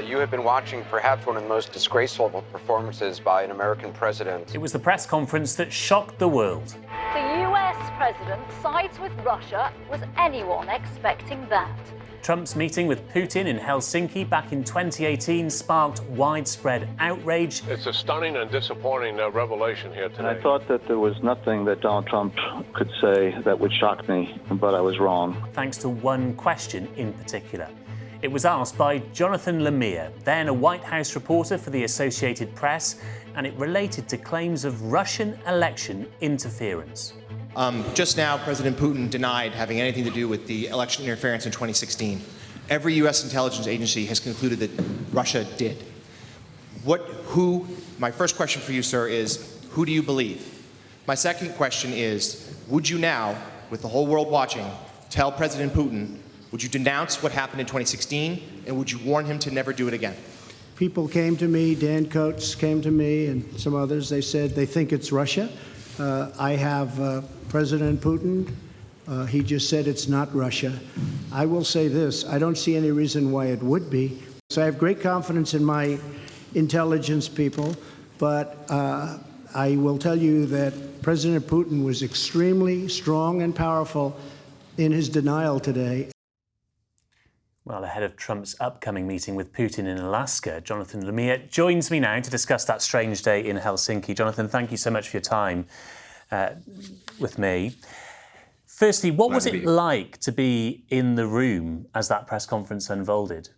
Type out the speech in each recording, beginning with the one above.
You have been watching perhaps one of the most disgraceful performances by an American president. It was the press conference that shocked the world. The US president sides with Russia. Was anyone expecting that? Trump's meeting with Putin in Helsinki back in 2018 sparked widespread outrage. It's a stunning and disappointing revelation here today. And I thought that there was nothing that Donald Trump could say that would shock me, but I was wrong. Thanks to one question in particular. It was asked by Jonathan Lemire, then a White House reporter for the Associated Press, and it related to claims of Russian election interference. Just now, President Putin denied having anything to do with the election interference in 2016. Every U.S. intelligence agency has concluded that Russia did. My first question for you, sir, is who do you believe? My second question is, would you now, with the whole world watching, tell President Putin, would you denounce what happened in 2016, and would you warn him to never do it again? People came to me, Dan Coates came to me, and some others. They said they think it's Russia. I have President Putin. He just said it's not Russia. I will say this. I don't see any reason why it would be. So I have great confidence in my intelligence people, but I will tell you that President Putin was extremely strong and powerful in his denial today. Well, ahead of Trump's upcoming meeting with Putin in Alaska, Jonathan Lemire joins me now to discuss that strange day in Helsinki. Jonathan, thank you so much for your time with me. Firstly, what was it like to be in the room as that press conference unfolded?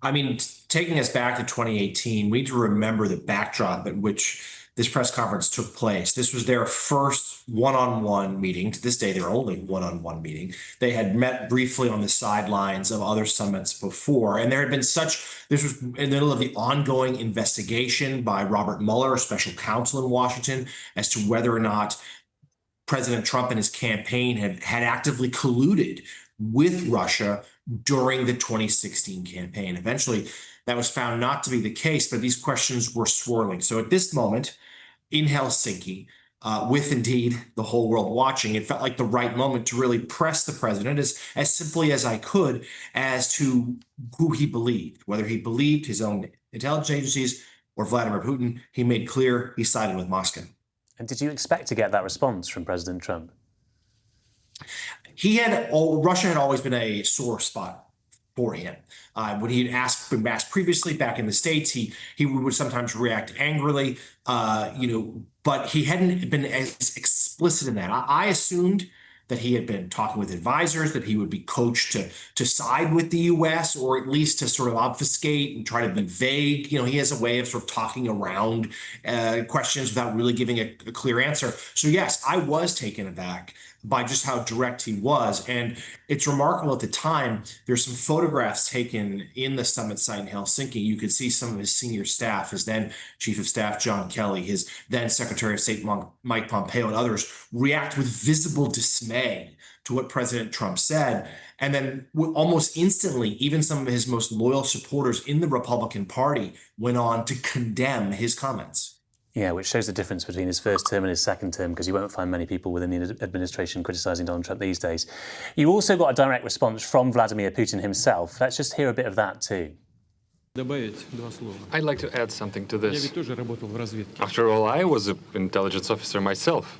I mean, taking us back to 2018, we need to remember the backdrop at which this press conference took place. This was their first one-on-one meeting. To this day, their only one-on-one meeting. They had met briefly on the sidelines of other summits before, and there had been this was in the middle of the ongoing investigation by Robert Mueller, a special counsel in Washington, as to whether or not President Trump and his campaign had actively colluded with Russia during the 2016 campaign. Eventually, that was found not to be the case, but these questions were swirling. So at this moment in Helsinki, with indeed the whole world watching, it felt like the right moment to really press the president as simply as I could as to who he believed, whether he believed his own intelligence agencies or Vladimir Putin. He made clear he sided with Moscow. And did you expect to get that response from President Trump? Russia had always been a sore spot for him. When he had been asked previously back in the States, he would sometimes react angrily, but he hadn't been as explicit in that. I assumed that he had been talking with advisors, that he would be coached to side with the U.S. or at least to sort of obfuscate and try to be vague. He has a way of sort of talking around questions without really giving a clear answer. So yes, I was taken aback by just how direct he was. And it's remarkable at the time, there's some photographs taken in the summit site in Helsinki. You could see some of his senior staff, his then Chief of Staff, John Kelly, his then Secretary of State, Mike Pompeo, and others react with visible dismay to what President Trump said. And then almost instantly, even some of his most loyal supporters in the Republican Party went on to condemn his comments. Yeah, which shows the difference between his first term and his second term, because you won't find many people within the administration criticising Donald Trump these days. You also got a direct response from Vladimir Putin himself. Let's just hear a bit of that too. I'd like to add something to this. After all, I was an intelligence officer myself.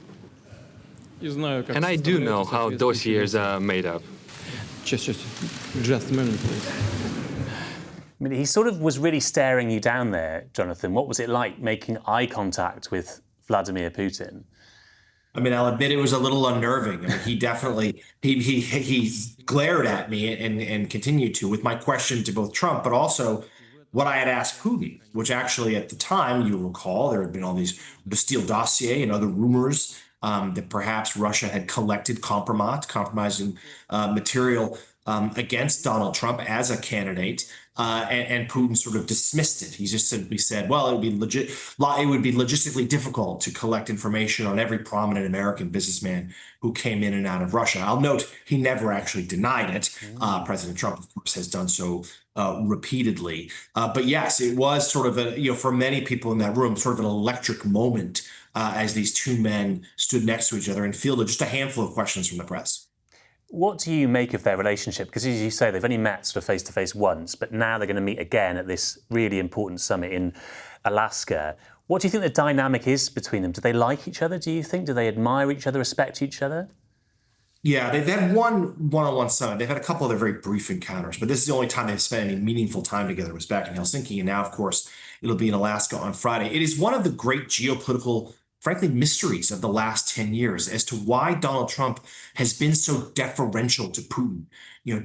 And I do know how dossiers are made up. Just a moment, please. I mean, he sort of was really staring you down there, Jonathan. What was it like making eye contact with Vladimir Putin? I mean, I'll admit it was a little unnerving. I mean, he definitely, he glared at me and continued to with my question to both Trump, but also what I had asked Putin, which actually at the time, you recall, there had been all these Bastille dossier and other rumors that perhaps Russia had collected compromising material against Donald Trump as a candidate. And Putin sort of dismissed it. He just simply said, well, it would be logistically difficult to collect information on every prominent American businessman who came in and out of Russia. I'll note he never actually denied it. President Trump, of course, has done so repeatedly. But yes, it was sort of for many people in that room, sort of an electric moment as these two men stood next to each other and fielded just a handful of questions from the press. What do you make of their relationship? Because as you say, they've only met sort of face-to-face once, but now they're going to meet again at this really important summit in Alaska. What do you think the dynamic is between them? Do they like each other, do you think? Do they admire each other, respect each other? Yeah, they've had one-on-one summit. They've had a couple of very brief encounters, but this is the only time they've spent any meaningful time together was back in Helsinki. And now, of course, it'll be in Alaska on Friday. It is one of the great geopolitical, frankly, mysteries of the last 10 years as to why Donald Trump has been so deferential to Putin,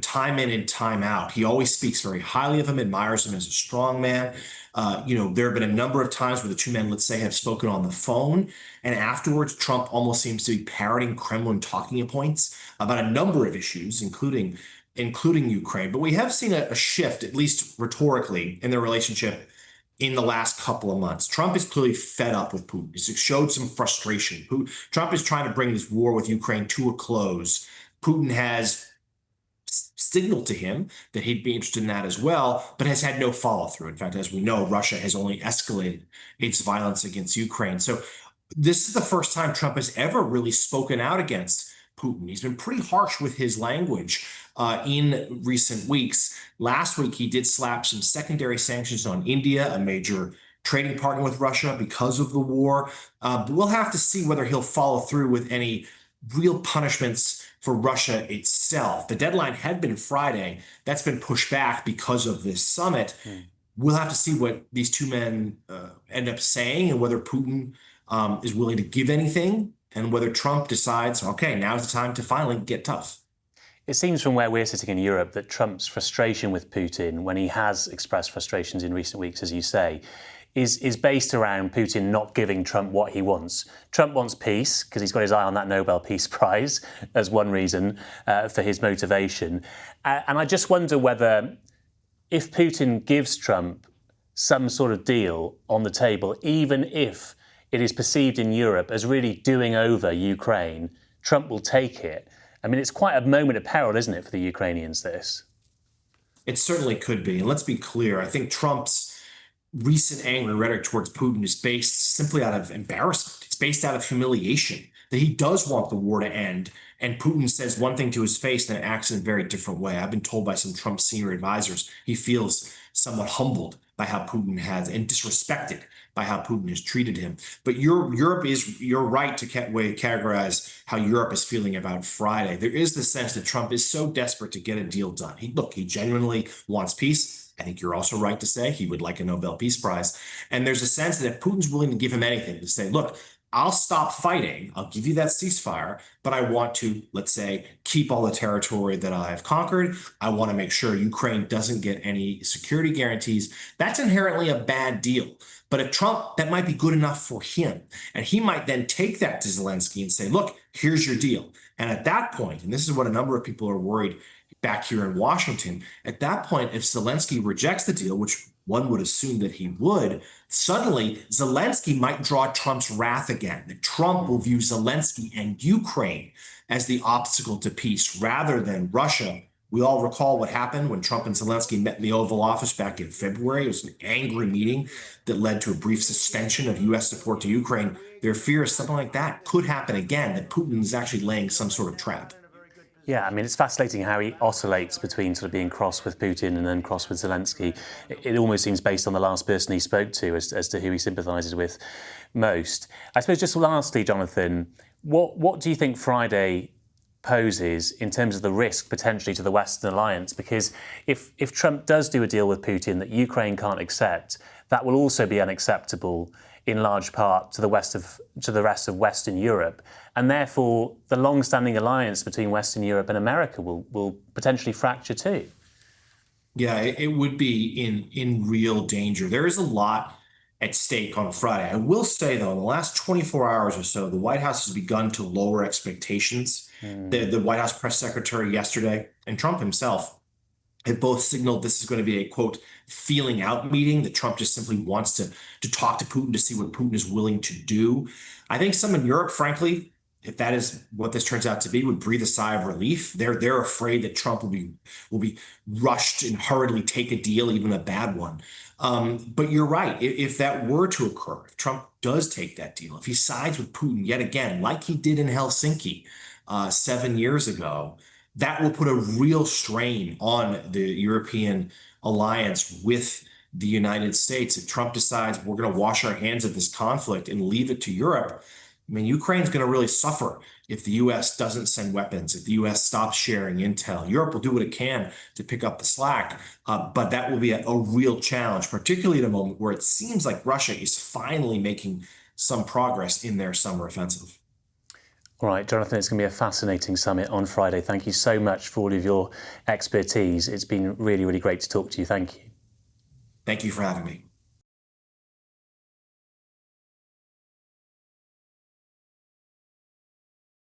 time in and time out. He always speaks very highly of him, admires him as a strong man. There have been a number of times where the two men, let's say, have spoken on the phone. And afterwards, Trump almost seems to be parroting Kremlin talking points about a number of issues, including Ukraine. But we have seen a shift, at least rhetorically, in their relationship in the last couple of months. Trump is clearly fed up with Putin. He's showed some frustration. Trump is trying to bring this war with Ukraine to a close. Putin has signaled to him that he'd be interested in that as well, but has had no follow through. In fact, as we know, Russia has only escalated its violence against Ukraine. So this is the first time Trump has ever really spoken out against Putin. He's been pretty harsh with his language in recent weeks. Last week, he did slap some secondary sanctions on India, a major trading partner with Russia, because of the war. But we'll have to see whether he'll follow through with any real punishments for Russia itself. The deadline had been Friday. That's been pushed back because of this summit. We'll have to see what these two men end up saying and whether Putin is willing to give anything and whether Trump decides, okay, now's the time to finally get tough. It seems from where we're sitting in Europe that Trump's frustration with Putin, when he has expressed frustrations in recent weeks, as you say, is based around Putin not giving Trump what he wants. Trump wants peace because he's got his eye on that Nobel Peace Prize as one reason for his motivation. And I just wonder whether if Putin gives Trump some sort of deal on the table, even if it is perceived in Europe as really doing over Ukraine, Trump will take it. I mean, it's quite a moment of peril, isn't it, for the Ukrainians, this? It certainly could be. And let's be clear. I think Trump's recent angry rhetoric towards Putin is based simply out of embarrassment. It's based out of humiliation that he does want the war to end. And Putin says one thing to his face and acts in a very different way. I've been told by some Trump senior advisors, he feels somewhat humbled by how Putin has and disrespected by how Putin has treated him. But you're right to categorize how Europe is feeling about Friday. There is the sense that Trump is so desperate to get a deal done. He genuinely wants peace. I think you're also right to say he would like a Nobel Peace Prize. And there's a sense that if Putin's willing to give him anything, to say, look, I'll stop fighting, I'll give you that ceasefire, but I want to, let's say, keep all the territory that I've conquered. I want to make sure Ukraine doesn't get any security guarantees. That's inherently a bad deal. But if Trump, that might be good enough for him. And he might then take that to Zelenskyy and say, look, here's your deal. And at that point, and this is what a number of people are worried back here in Washington, at that point, if Zelenskyy rejects the deal, which one would assume that he would, suddenly Zelenskyy might draw Trump's wrath again. That Trump will view Zelenskyy and Ukraine as the obstacle to peace rather than Russia. We all recall what happened when Trump and Zelenskyy met in the Oval Office back in February. It was an angry meeting that led to a brief suspension of U.S. support to Ukraine. Their fear is something like that could happen again, that Putin is actually laying some sort of trap. Yeah, I mean, it's fascinating how he oscillates between sort of being cross with Putin and then cross with Zelenskyy. It almost seems based on the last person he spoke to as to who he sympathises with most. I suppose just lastly, Jonathan, what do you think Friday poses in terms of the risk potentially to the Western alliance? Because if Trump does do a deal with Putin that Ukraine can't accept, that will also be unacceptable in large part to the rest of Western Europe. And therefore, the long-standing alliance between Western Europe and America will potentially fracture too. Yeah, it would be in real danger. There is a lot at stake on Friday. I will say, though, in the last 24 hours or so, the White House has begun to lower expectations. The White House press secretary yesterday and Trump himself have both signaled this is going to be a, quote, feeling out meeting, that Trump just simply wants to talk to Putin to see what Putin is willing to do. I think some in Europe, frankly, if that is what this turns out to be, would breathe a sigh of relief. They're afraid that Trump will be rushed and hurriedly take a deal, even a bad one. But you're right. If that were to occur, if Trump does take that deal, if he sides with Putin yet again, like he did in Helsinki 7 years ago, that will put a real strain on the European alliance with the United States. If Trump decides we're going to wash our hands of this conflict and leave it to Europe, I mean, Ukraine's going to really suffer if the U.S. doesn't send weapons, if the U.S. stops sharing intel. Europe will do what it can to pick up the slack, but that will be a real challenge, particularly at a moment where it seems like Russia is finally making some progress in their summer offensive. All right, Jonathan, it's going to be a fascinating summit on Friday. Thank you so much for all of your expertise. It's been really, really great to talk to you. Thank you. Thank you for having me.